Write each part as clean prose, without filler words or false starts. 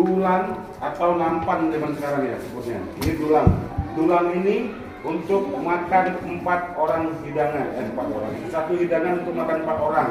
dulang atau nampan zaman sekarang ya sebutnya. Ini dulang. Dulang ini untuk makan 4 orang hidangan, 4 orang. Satu hidangan untuk makan 4 orang.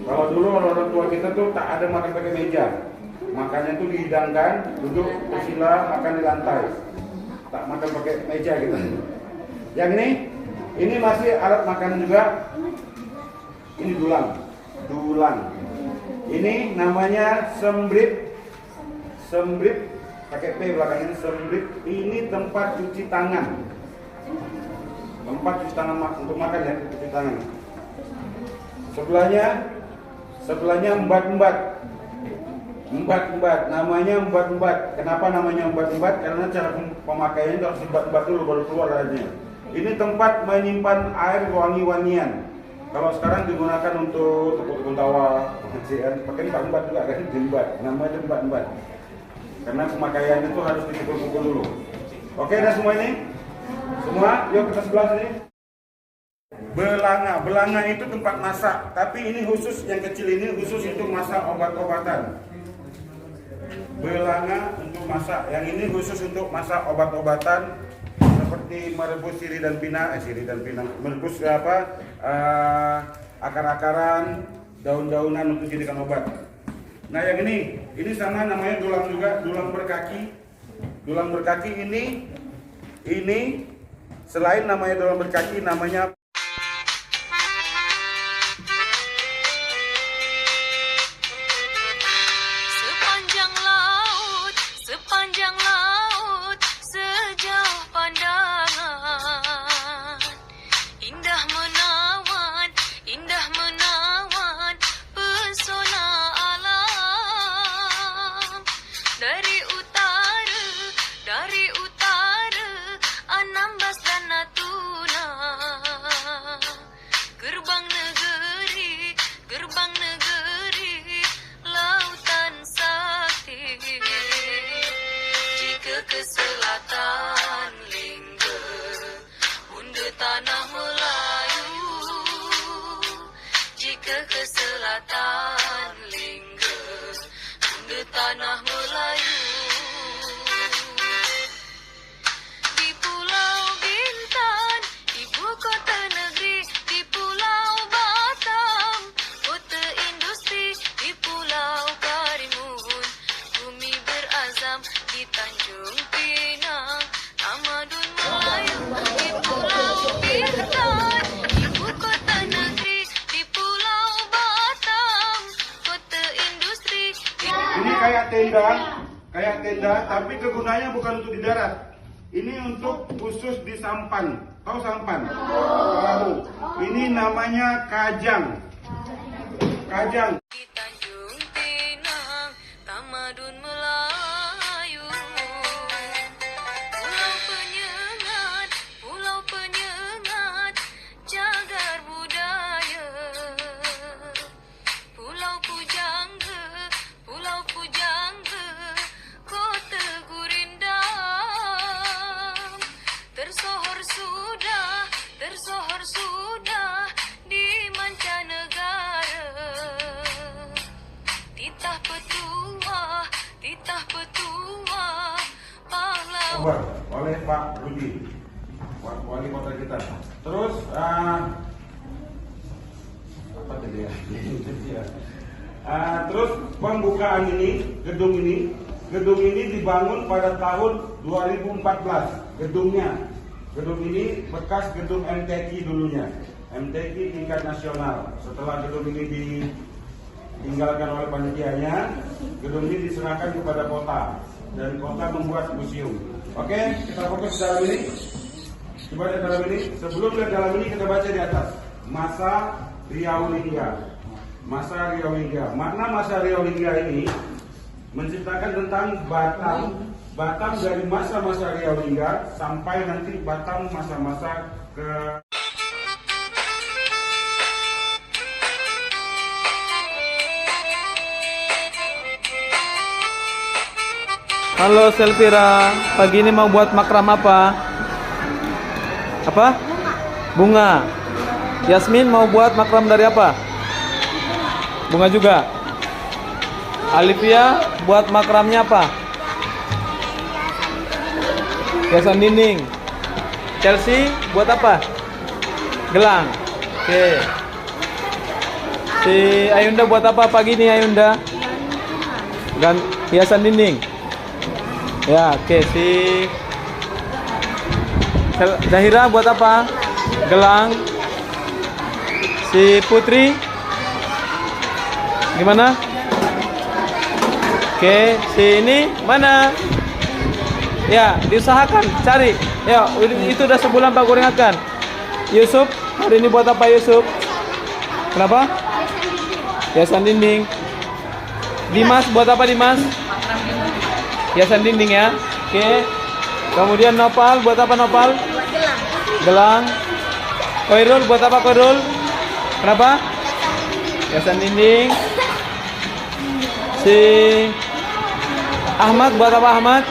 Kalau dulu orang tua kita tuh tak ada makan pakai meja. Makannya tuh dihidangkan, duduk bersila makan di lantai. Tak makan pakai meja gitu. Yang ini masih alat makan juga. Ini dulang. Dulang. Ini namanya sembrit. Sembrit pakai P belakangnya, sembrit. Ini tempat cuci tangan. Tempat cuci tangan untuk makan ya, cuci tangan. Sebelahnya embat-embat. Embat-embat, namanya embat-embat. Kenapa namanya embat-embat? Karena cara pemakaiannya harus embat-embat dulu baru keluar airnya. Ini tempat menyimpan air wangi-wangian. Kalau sekarang digunakan untuk tepung tawa, pengajian, pakai embat-embat juga kan, embat. Namanya embat-embat. Karena pemakaian itu harus dipukul-pukul dulu. Oke, dah semua ini? Semua? Yuk kita sebelah sini. Belanga. Belanga itu tempat masak, tapi ini khusus, yang kecil ini khusus untuk masak obat-obatan. Belanga untuk masak, yang ini khusus untuk masak obat-obatan seperti merebus sirih dan pinang, merebus akar-akaran, daun-daunan untuk jadikan obat. Nah yang ini sama namanya dulang juga, dulang berkaki. Dulang berkaki ini selain namanya dulang berkaki, namanya sepanjang laut sejauh pandangan, indah menawan pesona alam. Dari utara Anambas dan Natuna, gerbang negeri lautan sakti. Jika ke selatan Lingga, bunda tanah Melayu. Jika ke selatan Lingga, bunda tanah Melayu. Di Pulau Bintan, ibu kota negeri. Di Pulau Batam, kota industri. Di Pulau Karimun, bumi berazam. Di Tanjung Pinang, tamadun Melayu. Di Pulau Bintan, ibu kota negeri. Di Pulau Batam, kota industri. Ini kayak tenda, tapi kegunaannya bukan untuk di darat. Ini untuk khusus di sampan. Tahu sampan? Perahu. Ini namanya kajang. Kajang. Di Tanjung Pinang, tamadun Melayu. Pulau Penyengat, jagar budaya. Pulau Pujangga, kota gurindam. Tersohor sudah di mancanegara. Titah petua, pahlawan. Oleh Pak Rudi, wali kota kita. Terus apa tadi ya? Terus pembukaan gedung ini dibangun pada tahun 2014. Gedung ini bekas gedung MTQ dulunya. MTQ tingkat nasional. Setelah gedung ini ditinggalkan oleh panitianya, gedung ini diserahkan kepada kota dan kota membuat museum. Oke, kita fokus dalam ini. Coba lihat dalam ini. Sebelum lihat dalam ini, kita baca di atas. Masa Riau Lingga. Makna masa Riau Lingga ini menceritakan tentang Batam dari masa-masa Riau Lingga sampai nanti Batam masa-masa ke. Halo Selvira, pagi ini mau buat makram apa? Apa? Bunga. Yasmin mau buat makram dari apa? Bunga juga. Alivia buat makramnya apa? Hiasan dinding. Chelsea buat apa? Gelang. Oke. Si Ayunda buat apa pagi nih Ayunda? Hiasan dinding. Ya, oke. Si Zahira buat apa? Gelang. Si Putri gimana? Oke, si ini mana? Ya, diusahakan cari. Ya, itu udah sebulan Pak Kuringatkan. Yusuf, hari ini buat apa Yusuf? Kenapa? Hiasan dinding. Dimas buat apa Dimas? Hiasan dinding ya. Oke. Kemudian Nopal buat apa Nopal? Gelang. Koirul buat apa Koirul? Kenapa? Hiasan dinding. Si Ahmad buat apa Ahmad?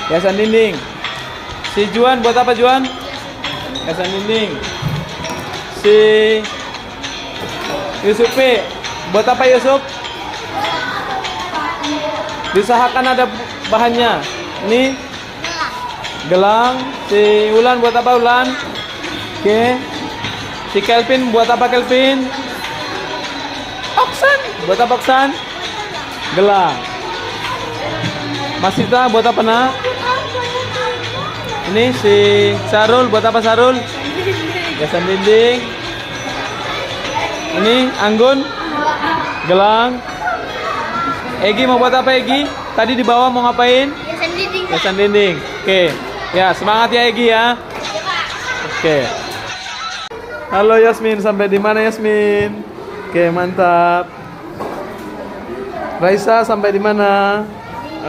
Hiasan dinding. Si Juan buat apa Juan? Hiasan dinding. Si Yusuf P buat apa Yusuf? Diusahakan ada bahannya. Ini gelang. Si Ulan buat apa Ulan? Oke. Si Kelvin buat apa Kelvin? Oksan. Buat apa Oksan? Gelang. Masita buat apa nak? Ini si Sarul buat apa Sarul? Hiasan dinding. Ini Anggun. Gelang. Egi mau buat apa Egi? Tadi di bawah mau ngapain? Hiasan dinding. Oke. Ya, semangat ya Egi ya. Oke. Halo Yasmin, sampai di mana Yasmin? Oke, mantap. Raisa sampai di mana?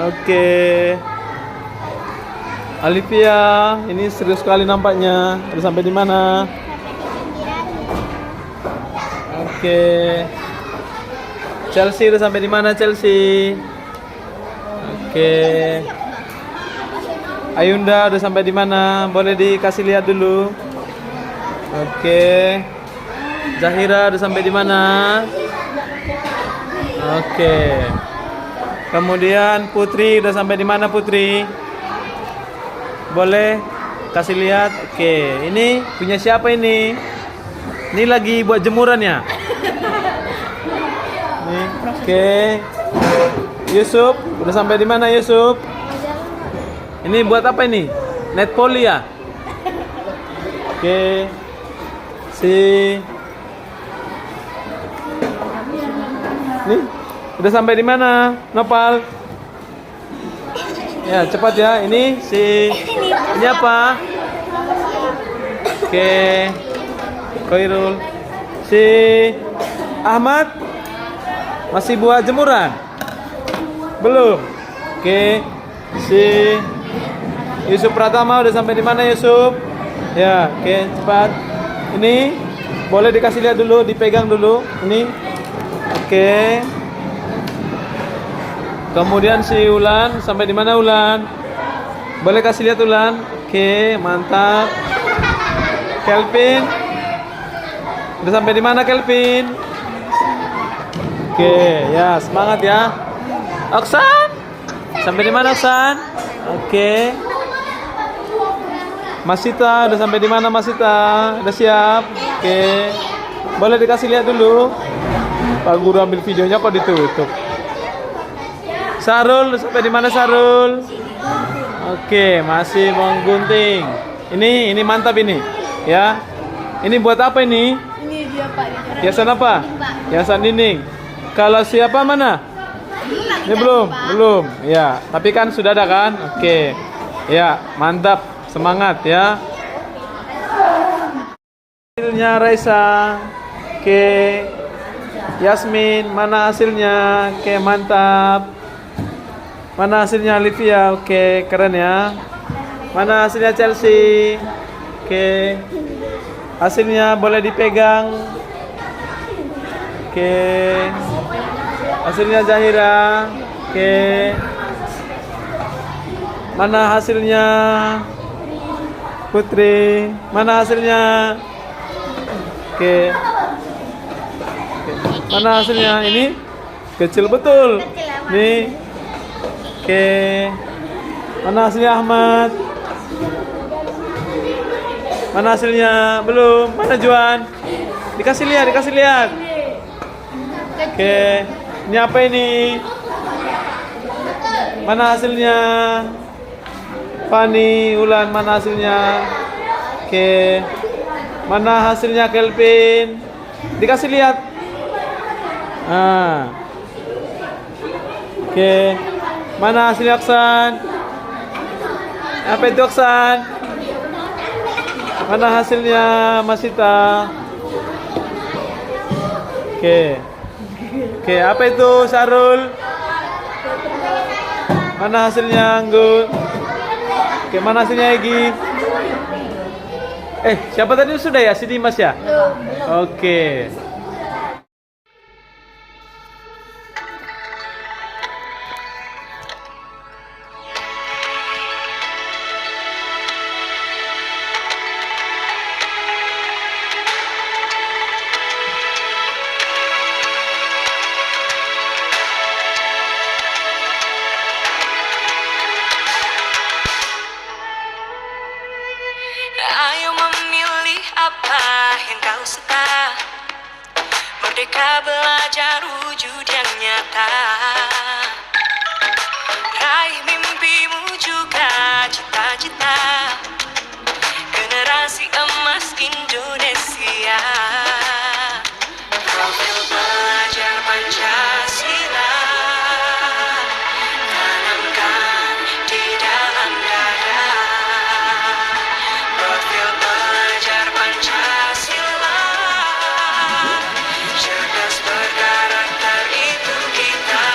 Oke. Alivia, ini serius sekali nampaknya. Udah sampai di mana? Oke. Chelsea udah sampai di mana Chelsea? Oke. Ayunda udah sampai di mana? Boleh dikasih lihat dulu. Oke. Zahira udah sampai di mana? Oke. Kemudian Putri udah sampai di mana Putri? Boleh kasih lihat. Oke, ini punya siapa ini? Ini lagi buat jemuran ya? Nih, oke. Yusuf udah sampai di mana Yusuf? Ini buat apa ini? Net poli ya? Oke. Si nih, udah sampai di mana? Nopal. Ya, cepat ya. Ini si ini apa? Oke. Koirul. Si Ahmad masih buat jemuran? Belum. Oke. Si Yusuf Pratama udah sampai di mana Yusuf? Ya, oke, cepat. Ini boleh dikasih lihat dulu, dipegang dulu. Ini. Oke. Kemudian si Ulan sampai di mana Ulan? Boleh kasih lihat Ulan? Oke, mantap. Kelvin udah sampai di mana Kelvin? Oke, ya semangat ya. Oksan sampai di mana Oksan? Oke. Masita udah sampai di mana Masita? Udah siap? Oke. Boleh dikasih lihat dulu. Pak Guru ambil videonya kok ditutup. Sarul sampai di mana Sarul? Oke, masih menggunting. Ini mantap ini. Ya. Ini buat apa ini? Ini dia Pak. Hiasan apa? Hiasan dinding. Kalau siapa mana? Ini belum. Ya, tapi kan sudah ada kan? Oke. Ya, mantap. Semangat ya. Hasilnya Raisa. Oke. Yasmin, mana hasilnya? Oke, mantap. Mana hasilnya Olivia? Oke, keren ya. Mana hasilnya Chelsea? Oke. Hasilnya boleh dipegang. Oke. Hasilnya Zahira. Oke. Mana hasilnya Putri? Mana hasilnya? Oke. Mana hasilnya? Ini Kecil betul. Nih. Oke. Mana hasilnya Ahmad? Mana hasilnya? Belum. Mana Juan? Dikasih lihat. Oke. Ini apa ini? Mana hasilnya? Fani, Ulan, mana hasilnya? Oke. Mana hasilnya Kelvin? Dikasih lihat. Ah. Oke. Mana hasilnya Aksan? Apa itu Aksan? Mana hasilnya Masita? Oke. Oke, apa itu Sarul? Mana hasilnya Anggun? Oke, mana hasilnya Egi? Siapa tadi sudah ya? Si Dimas ya? Oke. Ayo memilih apa yang kau suka. Merdeka belajar wujud yang nyata. Raih mimpimu juga cita-cita. Generasi emas Indonesia. Profil pelajar Pancasila. Tanamkan di dalam dada. Profil pelajar Pancasila. Cerdas berkarakter itu kita.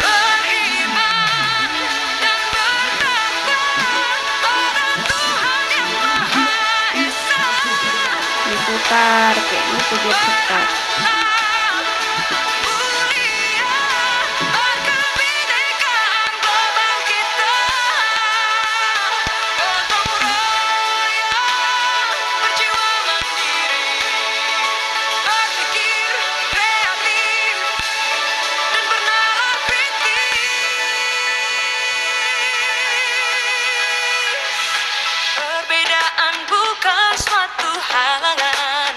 Beriman dan bertakwa pada Tuhan yang Maha Esa. Diputar kayak gitu dia putar. Mulia kebinekaan global kita. Gotong royong berjiwa mandiri. Berpikir kreatif dan bernalar kritis. Perbedaan bukan suatu halangan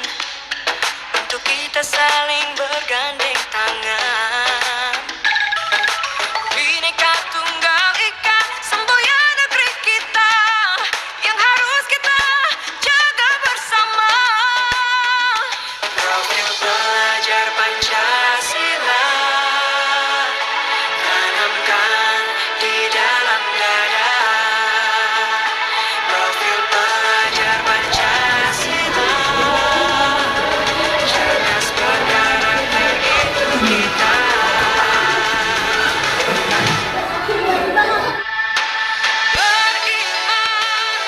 untuk kita saling bergandeng tangan. Bhinneka Tunggal Ika, semboyan negeri kita yang harus kita jaga bersama. Profil pelajar Pancasila. Tanamkan di dalam dada. Profil pelajar Pancasila. Cerdas berkarakter itu kita. Beriman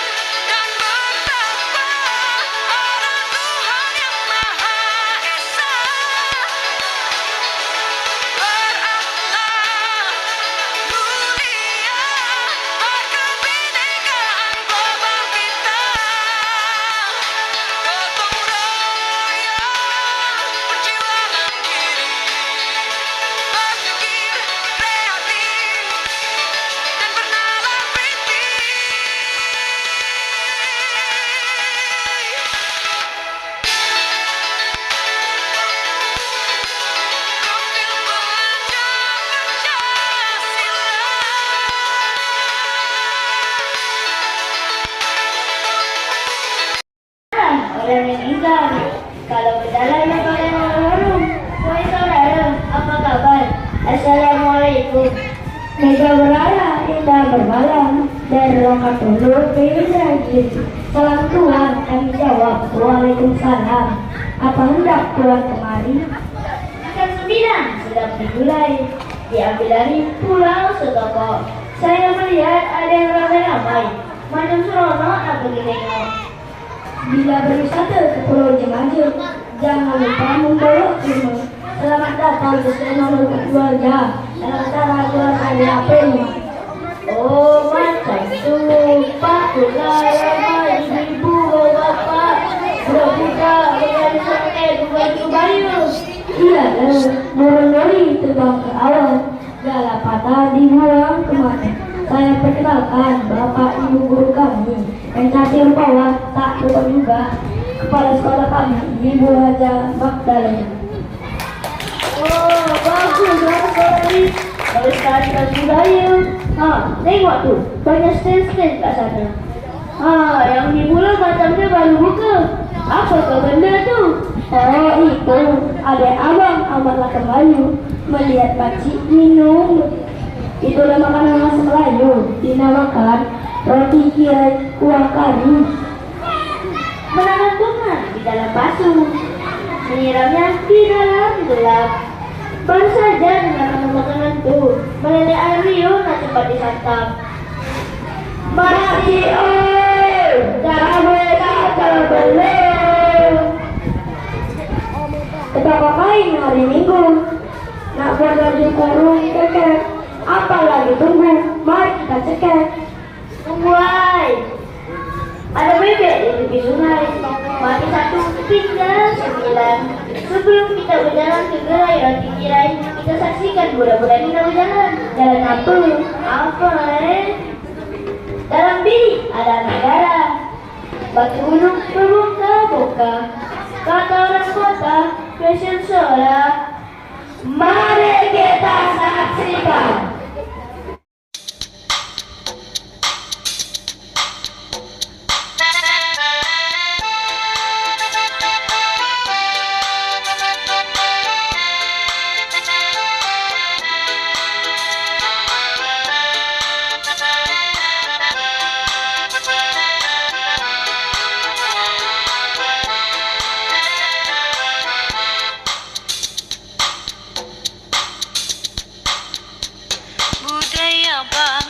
dan bertakwa pada Tuhan yang Maha Esa. Berakhlak mulia berkebinekaan global kita. Gotong royong berjiwa mandiri. Berpikir kreatif dan bernalar kritis. Profil pelajar Pancasila. Orang meninggal. Kalau berjalan yang kalian lalu. Wahai saudara, apa kabar? Assalamualaikum. Mega berala, indah bermalam. Dan lengkap dulu pilih lagi. Salam Tuhan, kami jawab. Waalaikumsalam. Apa hendak Tuhan kemari? Makan 9 sedang dimulai. Diambil dari Pulau Setoko. Saya melihat ada yang ramai-ramai. Macam seronok aku ditengok. Bila berwisata ke Pulau Jemaja, jangan lupa membawa rumah. Selamat datang ke channel keluarga. Dalam cara keluarga di HP-nya. Oh macam sumpah, kulai ramai ibu bapak. Budak-budak dengan dibuang kemana? Saya perkenalkan Bapak Ibu guru kami yang cantik rupawan tak lupa juga kepala sekolah kami Ibu Haja Magdalena. Oh, bagus sekali. Melestarikan budaya. Tengok tuh, banyak stand-stand kat sana. Yang di bulan macamnya baru buka. Apa kau benda tu? Oh, itu ada abang amatlah kembali melihat pakcik minum. Itulah makanan khas Melayu, dinamakan roti kirai kuah kari. Menanam bunga di dalam basuh, menyiramnya di dalam gelap. Baru saja dengan makanan itu, meleleh air liur tak cepat disantap. Mari cara mereka terbeleng. Betapa kain hari Minggu, nak buat baju kurung kekek. Apalagi tunggu, mari kita cekek. Tunggu ay. Ada bebek di tepi sungai. Mari 1 tinggal 9. Sebelum kita berjalan ke gerai roti kirai, kita saksikan budak-budak kita berjalan. Jalan apa? Apa Dalam bilik ada negara. Batu gunung berbuka-buka. Kata orang kota, fashion show. Mari kita saksikan. Budaya bangsa